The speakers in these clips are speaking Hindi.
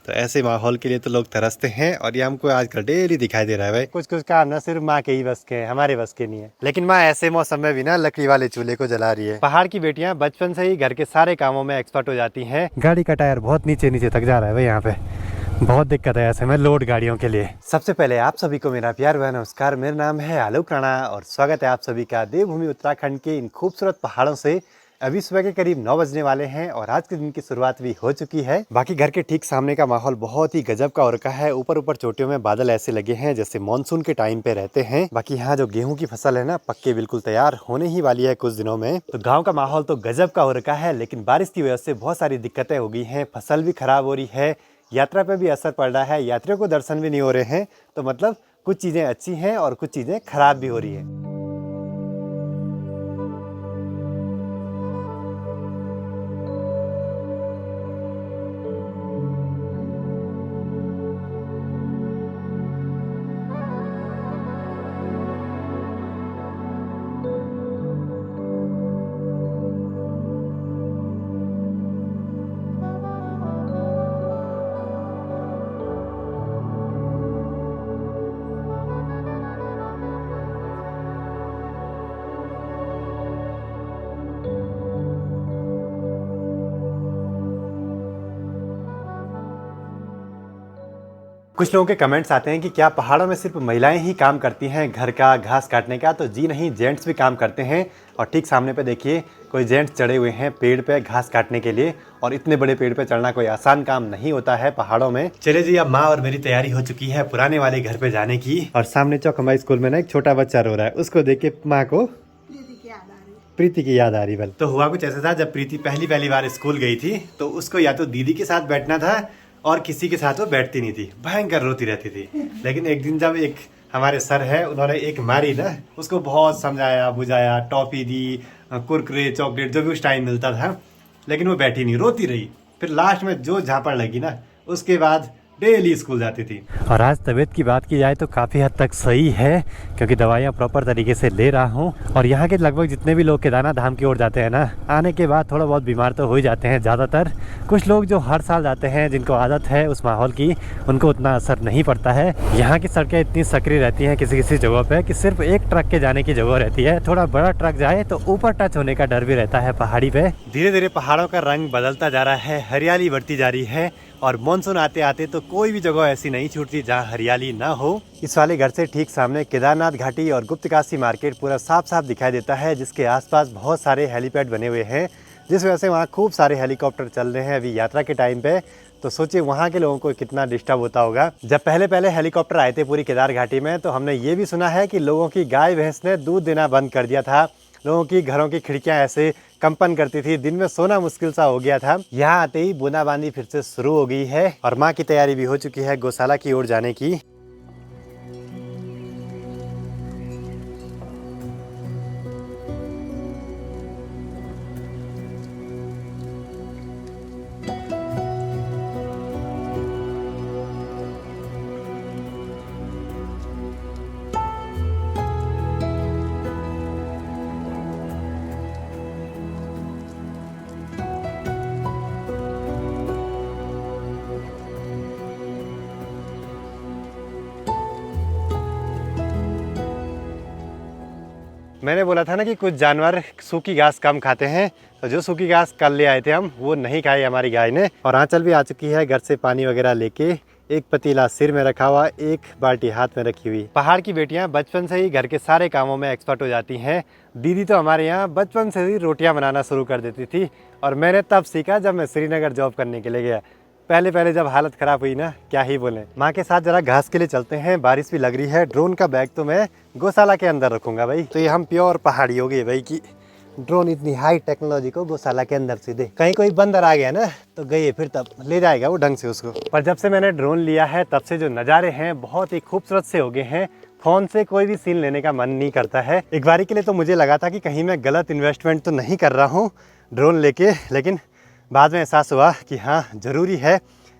तो ऐसे माहौल के लिए तो लोग तरसते हैं और ये हमको आजकल डेली दिखाई दे रहा है भाई। कुछ कुछ काम ना सिर्फ माँ के ही बस के हैं, हमारे बस के नहीं है। लेकिन माँ ऐसे मौसम में भी ना लकड़ी वाले चूल्हे को जला रही है। पहाड़ की बेटियां बचपन से ही घर के सारे कामों में एक्सपर्ट हो जाती हैं। गाड़ी का टायर बहुत नीचे नीचे तक जा रहा है भाई, यहाँ पे बहुत दिक्कत है ऐसे में लोड गाड़ियों के लिए। सबसे पहले आप सभी को मेरा प्यार व नमस्कार। मेरा नाम है आलोक राणा और स्वागत है आप सभी का देवभूमि उत्तराखंड के इन खूबसूरत पहाड़ों से। अभी सुबह के करीब 9 बजने वाले हैं और आज के दिन की शुरुआत भी हो चुकी है। बाकी घर के ठीक सामने का माहौल बहुत ही गजब का हो रखा है। ऊपर ऊपर चोटियों में बादल ऐसे लगे हैं जैसे मानसून के टाइम पे रहते हैं। बाकी यहाँ जो गेहूं की फसल है ना, पक्के बिल्कुल तैयार होने ही वाली है कुछ दिनों में। तो गाँव का माहौल तो गजब का हो रखा है, लेकिन बारिश की वजह से बहुत सारी दिक्कतें हो गई हैं। फसल भी खराब हो रही है, यात्रा पे भी असर पड़ रहा है, यात्रियों को दर्शन भी नहीं हो रहे हैं। तो मतलब कुछ चीज़ें अच्छी हैं और कुछ चीज़ें खराब भी हो रही हैं। कुछ लोगों के कमेंट्स आते हैं कि क्या पहाड़ों में सिर्फ महिलाएं ही काम करती हैं घर का, घास काटने का? तो जी नहीं, जेंट्स भी काम करते हैं। और ठीक सामने पे देखिए कोई जेंट्स चढ़े हुए हैं पेड़ पे घास काटने के लिए। और इतने बड़े पेड़ पे चढ़ना कोई आसान काम नहीं होता है पहाड़ों में। चले जी, अब माँ और मेरी तैयारी हो चुकी है पुराने वाले घर पे जाने की। और सामने चौकम्बा स्कूल में ना एक छोटा बच्चा रो रहा है, उसको देख के माँ को प्रीति की याद आ रही। बल तो हुआ कुछ ऐसा था, जब प्रीति पहली बार स्कूल गई थी तो उसको या तो दीदी के साथ बैठना था और किसी के साथ वो बैठती नहीं थी, भयंकर रोती रहती थी। लेकिन एक दिन जब एक हमारे सर है, उन्होंने एक मारी ना, उसको बहुत समझाया बुझाया, टॉफी दी, कुरकुरे चॉकलेट जो भी उस टाइम मिलता था, लेकिन वो बैठी नहीं, रोती रही। फिर लास्ट में जो झापड़ लगी ना, उसके बाद डेली स्कूल जाती थी। और आज तबीयत की बात की जाए तो काफ़ी हद तक सही है, क्योंकि दवाइयाँ प्रॉपर तरीके से ले रहा हूँ। और यहाँ के लगभग जितने भी लोग केदारनाथ धाम की ओर जाते हैं ना, आने के बाद थोड़ा बहुत बीमार तो हो ही जाते हैं ज़्यादातर। कुछ लोग जो हर साल जाते हैं, जिनको आदत है उस माहौल की, उनको उतना असर नहीं पड़ता है। यहाँ की सड़कें इतनी सक्रिय रहती हैं किसी किसी जगह पर कि सिर्फ एक ट्रक के जाने की जगह रहती है। थोड़ा बड़ा ट्रक जाए तो ऊपर टच होने का डर भी रहता है पहाड़ी पे। धीरे धीरे पहाड़ों का रंग बदलता जा रहा है, हरियाली बढ़ती जा रही है। और मानसून आते आते तो कोई भी जगह ऐसी नहीं छूटती जहाँ हरियाली ना हो। इस वाले घर से ठीक सामने केदारनाथ घाटी और गुप्तकाशी मार्केट पूरा साफ साफ दिखाई देता है, जिसके आसपास बहुत सारे हेलीपैड बने हुए हैं, जिस वजह से वहाँ खूब सारे हेलीकॉप्टर चल रहे हैं अभी यात्रा के टाइम पे। तो सोचिए वहाँ के लोगों को कितना डिस्टर्ब होता होगा। जब पहले हेलीकॉप्टर आए थे पूरी केदार घाटी में, तो हमने ये भी सुना है कि लोगों की गाय भैंस ने दूध देना बंद कर दिया था। लोगों की घरों की खिड़कियां ऐसे कंपन करती थी, दिन में सोना मुश्किल सा हो गया था। यहाँ आते ही बूंदाबांदी फिर से शुरू हो गई है और माँ की तैयारी भी हो चुकी है गौशाला की ओर जाने की। मैंने बोला था ना कि कुछ जानवर सूखी घास कम खाते हैं, तो जो सूखी घास कल ले आए थे हम, वो नहीं खाई हमारी गाय ने। और आंचल भी आ चुकी है घर से पानी वगैरह लेके, एक पतीला सिर में रखा हुआ, एक बाल्टी हाथ में रखी हुई। पहाड़ की बेटियां बचपन से ही घर के सारे कामों में एक्सपर्ट हो जाती हैं। दीदी तो हमारे यहाँ बचपन से ही रोटियां बनाना शुरू कर देती थी, और मैंने तब सीखा जब मैं श्रीनगर जॉब करने के लिए गया। पहले जब हालत खराब हुई ना, क्या ही बोले। माँ के साथ जरा घास के लिए चलते हैं, बारिश भी लग रही है। ड्रोन का बैग तो मैं गौशाला के अंदर रखूंगा भाई। तो ये हम प्योर पहाड़ी हो गए भाई कि ड्रोन इतनी हाई टेक्नोलॉजी को गौशाला के अंदर से दे। कहीं कोई बंदर आ गया ना तो गए, फिर तब ले जाएगा वो ढंग से उसको। पर जब से मैंने ड्रोन लिया है तब से जो नज़ारे हैं बहुत ही खूबसूरत से हो गए हैं। फ़ोन से कोई भी सीन लेने का मन नहीं करता है। एक बारी के लिए तो मुझे लगा था कि कहीं मैं गलत इन्वेस्टमेंट तो नहीं कर रहा हूँ ड्रोन लेके, लेकिन बाद में एहसास हुआ कि हाँ ज़रूरी है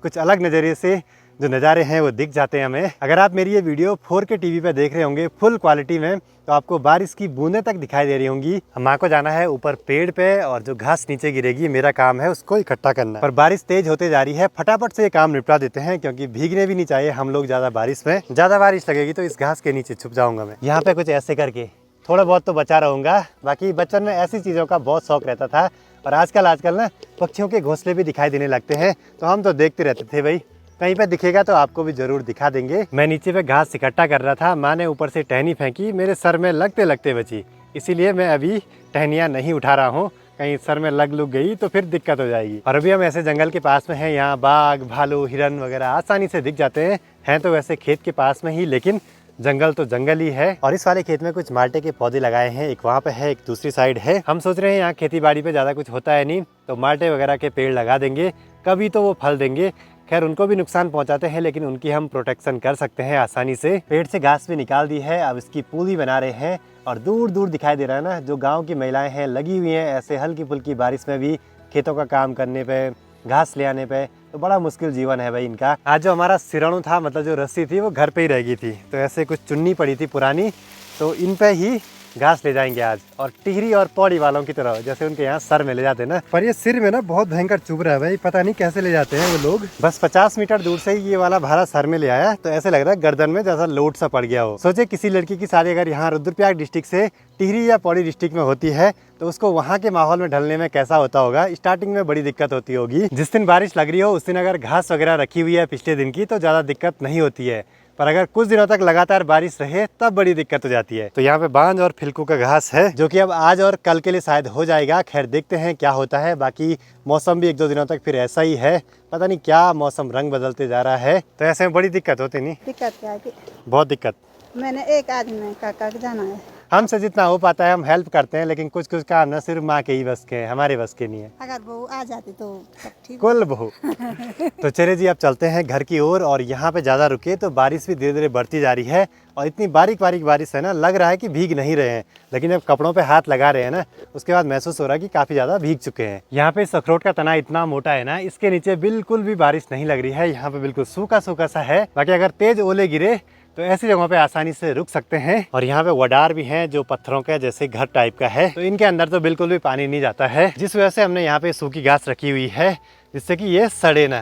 कुछ अलग नज़रिए से जो नज़ारे हैं वो दिख जाते हैं हमें। अगर आप मेरी ये वीडियो 4K टीवी पे देख रहे होंगे फुल क्वालिटी में, तो आपको बारिश की बूंदें तक दिखाई दे रही होंगी। हम को जाना है ऊपर पेड़ पे और जो घास नीचे गिरेगी मेरा काम है उसको इकट्ठा करना। पर बारिश तेज होते जा रही है, फटाफट से ये काम निपटा देते हैं क्योंकि भीगने भी नहीं चाहिए हम लोग ज़्यादा बारिश में। ज़्यादा बारिश लगेगी तो इस घास के नीचे छुप जाऊंगा मैं। यहाँ पे कुछ ऐसे करके थोड़ा बहुत तो बचा रहूँगा। बाकी बचपन में ऐसी चीज़ों का बहुत शौक रहता था। और आजकल ना पक्षियों के घोंसले भी दिखाई देने लगते हैं, तो हम तो देखते रहते थे भाई। कहीं पे दिखेगा तो आपको भी जरूर दिखा देंगे। मैं नीचे पे घास इकट्ठा कर रहा था, माँ ने ऊपर से टहनी फेंकी, मेरे सर में लगते लगते बची, इसीलिए मैं अभी टहनियाँ नहीं उठा रहा हूँ। कहीं सर में लग गई तो फिर दिक्कत हो जाएगी। और अभी हम ऐसे जंगल के पास में हैं, यहाँ बाघ, भालू, हिरन वगैरह आसानी से दिख जाते हैं तो वैसे खेत के पास में ही, लेकिन जंगल तो जंगल ही है। और इस वाले खेत में कुछ माल्टे के पौधे लगाए हैं, एक वहाँ पे है, एक दूसरी साइड है। हम सोच रहे हैं यहाँ खेती बाड़ी पे ज़्यादा कुछ होता है नहीं, तो माल्टे वगैरह के पेड़ लगा देंगे, कभी तो वो फल देंगे। खैर उनको भी नुकसान पहुंचाते हैं, लेकिन उनकी हम प्रोटेक्शन कर सकते हैं आसानी से। पेड़ से घास भी निकाल दी है, अब इसकी पूली बना रहे हैं। और दूर दूर दिखाई दे रहा है ना, जो गाँव की महिलाएं हैं लगी हुई हैं ऐसे हल्की फुल्की बारिश में भी खेतों का काम करने पे, घास ले आने पे। तो बड़ा मुश्किल जीवन है भाई इनका। आज जो हमारा सिराणु था, मतलब जो रस्सी थी, वो घर पे ही रह गई थी, तो ऐसे कुछ चुन्नी पड़ी थी पुरानी, तो इन पे ही घास ले जाएंगे आज। और टिहरी और पौड़ी वालों की तरह, जैसे उनके यहाँ सर में ले जाते हैं ना, पर ये सिर में ना बहुत भयंकर चुभ रहा है भाई, पता नहीं कैसे ले जाते हैं वो लोग। बस 50 मीटर दूर से ही ये वाला भारा सर में ले आया, तो ऐसे लग रहा है गर्दन में जैसा लोड सा पड़ गया हो। सोचे किसी लड़की की शादी अगर यहाँ रुद्रप्रयाग डिस्ट्रिक्ट से टिहरी या पौड़ी डिस्ट्रिक्ट में होती है, तो उसको वहाँ के माहौल में ढलने में कैसा होता होगा। स्टार्टिंग में बड़ी दिक्कत होती होगी। जिस दिन बारिश लग रही हो उस दिन अगर घास वगैरह रखी हुई है पिछले दिन की, तो ज़्यादा दिक्कत नहीं होती है, पर अगर कुछ दिनों तक लगातार बारिश रहे तब बड़ी दिक्कत हो जाती है। तो यहाँ पे बांज और फिलकू का घास है, जो कि अब आज और कल के लिए शायद हो जाएगा। खैर देखते हैं क्या होता है। बाकी मौसम भी 1-2 दिनों तक फिर ऐसा ही है, पता नहीं क्या मौसम रंग बदलते जा रहा है, तो ऐसे में बड़ी दिक्कत होती नहीं। दिक्कत क्या है? बहुत दिक्कत। मैंने एक आदमी काका के जाना है। हमसे जितना हो पाता है हम हेल्प करते हैं, लेकिन कुछ कुछ काम ना सिर्फ माँ के ही बस के हैं, हमारे बस के नहीं है। अगर बहू आ जाती तो सब ठीक। कुल बहू। तो चलिए जी, अब चलते हैं घर की ओर। और यहाँ पे ज़्यादा रुके तो बारिश भी धीरे धीरे बढ़ती जा रही है, और इतनी बारीक बारीक बारिश है ना, लग रहा है कि भीग नहीं रहे हैं, लेकिन जब कपड़ों पे हाथ लगा रहे हैं ना, उसके बाद महसूस हो रहा है कि काफ़ी ज़्यादा भीग चुके हैं। यहाँ पे इस अखरोट का तना इतना मोटा है ना, इसके नीचे बिल्कुल भी बारिश नहीं लग रही है। यहाँ पे बिल्कुल सूखा सूखा सा है। बाकी अगर तेज ओले गिरे तो ऐसी जगहों पे आसानी से रुक सकते हैं। और यहाँ पे वडार भी हैं, जो पत्थरों का जैसे घर टाइप का है, तो इनके अंदर तो बिल्कुल भी पानी नहीं जाता है, जिस वजह से हमने यहाँ पे सूखी घास रखी हुई है, जिससे कि ये सड़े ना।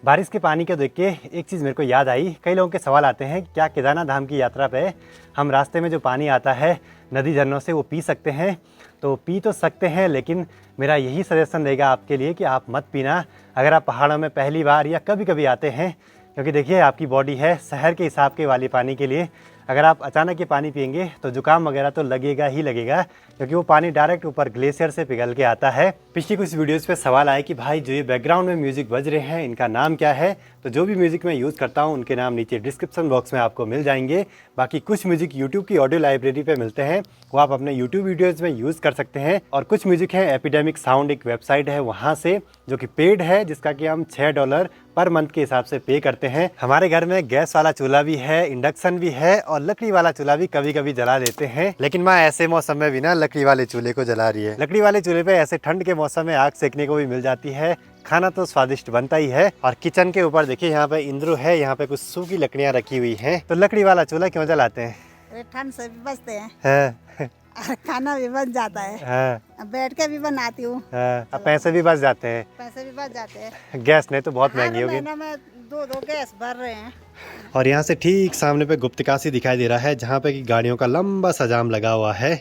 बारिश के पानी को देख के एक चीज़ मेरे को याद आई। कई लोगों के सवाल आते हैं क्या केदारनाथ धाम की यात्रा पे हम रास्ते में जो पानी आता है नदी झरनों से, वो पी सकते हैं? तो पी तो सकते हैं, लेकिन मेरा यही सजेशन रहेगा आपके लिए कि आप मत पीना अगर आप पहाड़ों में पहली बार या कभी कभी आते हैं, क्योंकि देखिए आपकी बॉडी है शहर के हिसाब के वाले पानी के लिए। अगर आप अचानक ये पानी पिएंगे तो जुकाम वगैरह तो लगेगा ही लगेगा, क्योंकि वो पानी डायरेक्ट ऊपर ग्लेशियर से पिघल के आता है। पिछली कुछ वीडियोस पे सवाल आए कि भाई जो ये बैकग्राउंड में म्यूजिक बज रहे हैं इनका नाम क्या है? तो जो भी म्यूजिक मैं यूज़ करता हूँ उनके नाम नीचे डिस्क्रिप्शन बॉक्स में आपको मिल जाएंगे। बाकी कुछ म्यूजिक यूट्यूब की ऑडियो लाइब्रेरी पे मिलते हैं, वो आप अपने यूट्यूब वीडियोज़ में यूज़ कर सकते हैं। और कुछ म्यूजिक है एपिडेमिक साउंड, एक वेबसाइट है वहाँ से, जो कि पेड है, जिसका कि हम $6 पर मंथ के हिसाब से पे करते हैं। हमारे घर में गैस वाला चूल्हा भी है, इंडक्शन भी है, और लकड़ी वाला चूल्हा भी कभी कभी जला लेते हैं। लेकिन माँ ऐसे मौसम में भी ना लकड़ी वाले चूल्हे को जला रही है। लकड़ी वाले चूल्हे पे ऐसे ठंड के मौसम में आग सेकने को भी मिल जाती है, खाना तो स्वादिष्ट बनता ही है। और किचन के ऊपर देखिए यहाँ पे इंद्रू है, यहाँ पे कुछ सूखी लकड़ियाँ रखी हुई हैं। तो लकड़ी वाला चूल्हा क्यों जलाते हैं? ठंड से भी बचते हैं, है। खाना भी बच जाता है, हाँ। बैठ के भी बनाती हूँ, अब पैसे भी बच जाते हैं। पैसे भी बच जाते हैं। गैस नहीं तो बहुत महंगी होगी। महीना में 2 गैस भर रहे हैं। और यहाँ से ठीक सामने पे गुप्तकाशी दिखाई दे रहा है, जहाँ पे कि गाड़ियों का लंबा सा जाम लगा हुआ है।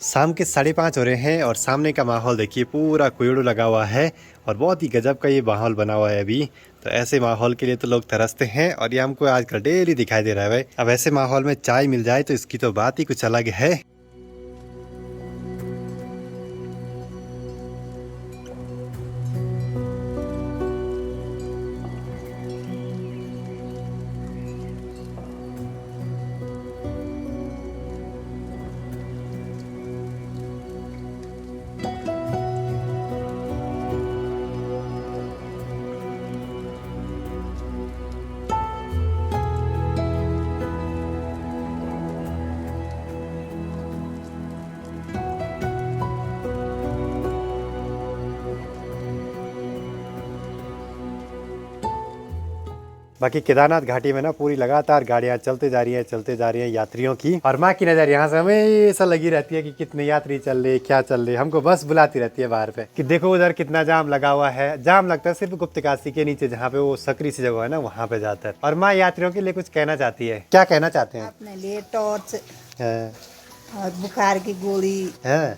शाम के 5:30 हो रहे हैं और सामने का माहौल देखिए, पूरा कोयड़ू लगा हुआ है और बहुत ही गजब का ये माहौल बना हुआ है अभी। तो ऐसे माहौल के लिए तो लोग तरसते हैं और ये हमको आजकल डेली दिखाई दे रहा है भाई। अब ऐसे माहौल में चाय मिल जाए तो इसकी तो बात ही कुछ अलग है। बाकी केदारनाथ घाटी में ना पूरी लगातार गाड़ियां चलते जा रही हैं यात्रियों की। और माँ की नज़र यहाँ से हमेशा लगी रहती है कि कितने यात्री चल रहे, क्या चल रहे। हमको बस बुलाती रहती है बाहर पे कि देखो उधर कितना जाम लगा हुआ है। जाम लगता है सिर्फ गुप्तकाशी के नीचे, जहाँ पे वो सकरी सी जगह है ना, वहाँ पे जाता है। और माँ यात्रियों के लिए कुछ कहना चाहती है, क्या कहना चाहते हैं? अपने लिए टॉर्च हाँ, और बुखार की गोली, हाँ,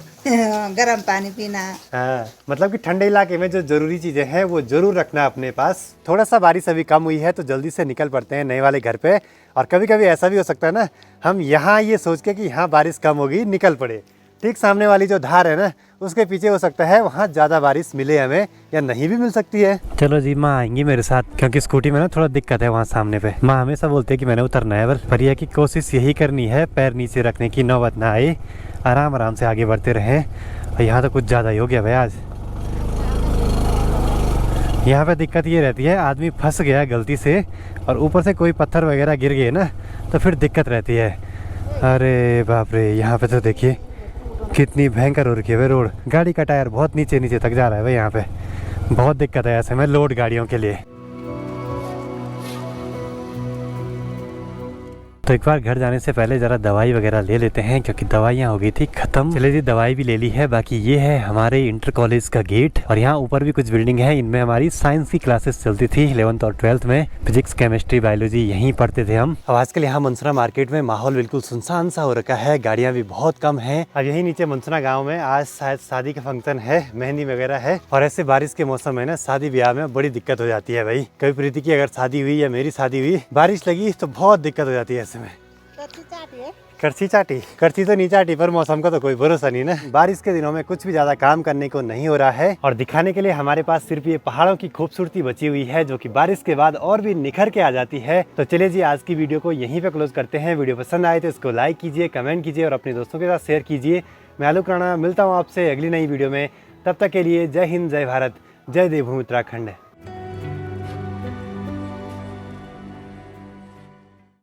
गर्म पानी पीना। हाँ, मतलब कि ठंडे इलाके में जो जरूरी चीजें हैं वो जरूर रखना अपने पास। थोड़ा सा बारिश अभी कम हुई है तो जल्दी से निकल पड़ते हैं नए वाले घर पे। और कभी कभी ऐसा भी हो सकता है ना, हम यहाँ ये सोच के कि यहाँ बारिश कम होगी निकल पड़े, ठीक सामने वाली जो धार है ना उसके पीछे हो सकता है वहाँ ज़्यादा बारिश मिले हमें, या नहीं भी मिल सकती है। चलो जी, माँ आएंगी मेरे साथ, क्योंकि स्कूटी में ना थोड़ा दिक्कत है वहाँ सामने पे। माँ हमेशा बोलते हैं कि मैंने उतरना है, पर यह की कोशिश यही करनी है पैर नीचे रखने की नौबत ना आए, आराम आराम से आगे बढ़ते रहें। और यहाँ तो कुछ ज़्यादा ही हो गया भाई आज। यहाँ पे दिक्कत ये रहती है, आदमी फंस गया गलती से और ऊपर से कोई पत्थर वगैरह गिर गए ना तो फिर दिक्कत रहती है। अरे बाप रे, यहाँ पे तो देखिए कितनी भयंकर हो रखी है रोड। गाड़ी का टायर बहुत नीचे नीचे तक जा रहा है भाई। यहाँ पे बहुत दिक्कत है ऐसे में लोड गाड़ियों के लिए। तो एक बार घर जाने से पहले ज़रा दवाई वगैरह ले लेते हैं, क्योंकि दवाइयाँ हो गई थी ख़त्म। चलिए जी, दवाई भी ले ली है। बाकी ये है हमारे इंटर कॉलेज का गेट, और यहाँ ऊपर भी कुछ बिल्डिंग है, इनमें हमारी साइंस की क्लासेस चलती थी 11th और 12th में। फिजिक्स, केमिस्ट्री, बायोलॉजी यहीं पढ़ते थे हम। अब आजकल यहाँ मनसुरा मार्केट में माहौल बिल्कुल सुनसान सा हो रखा है, गाड़ियाँ भी बहुत कम है। और यही नीचे मनसुरा गाँव में आज शायद शादी का फंक्शन है, मेहंदी वगैरह है। और ऐसे बारिश के मौसम में ना शादी ब्याह में बड़ी दिक्कत हो जाती है भाई। कभी प्रीति की अगर शादी हुई या मेरी शादी हुई, बारिश लगी तो बहुत दिक्कत हो जाती है ऐसे में। करछी चाटी, करछी तो नहीं चाटी, पर मौसम का तो कोई भरोसा नहीं ना। बारिश के दिनों में कुछ भी ज्यादा काम करने को नहीं हो रहा है, और दिखाने के लिए हमारे पास सिर्फ ये पहाड़ों की खूबसूरती बची हुई है, जो कि बारिश के बाद और भी निखर के आ जाती है। तो चलिए जी, आज की वीडियो को यहीं पे क्लोज करते हैं। वीडियो पसंद आए तो इसको लाइक कीजिए, कमेंट कीजिए और अपने दोस्तों के साथ शेयर कीजिए। मैं आलोक राणा मिलता हूँ आपसे अगली नई वीडियो में। तब तक के लिए जय हिंद, जय भारत, जय देवभूमि उत्तराखंड।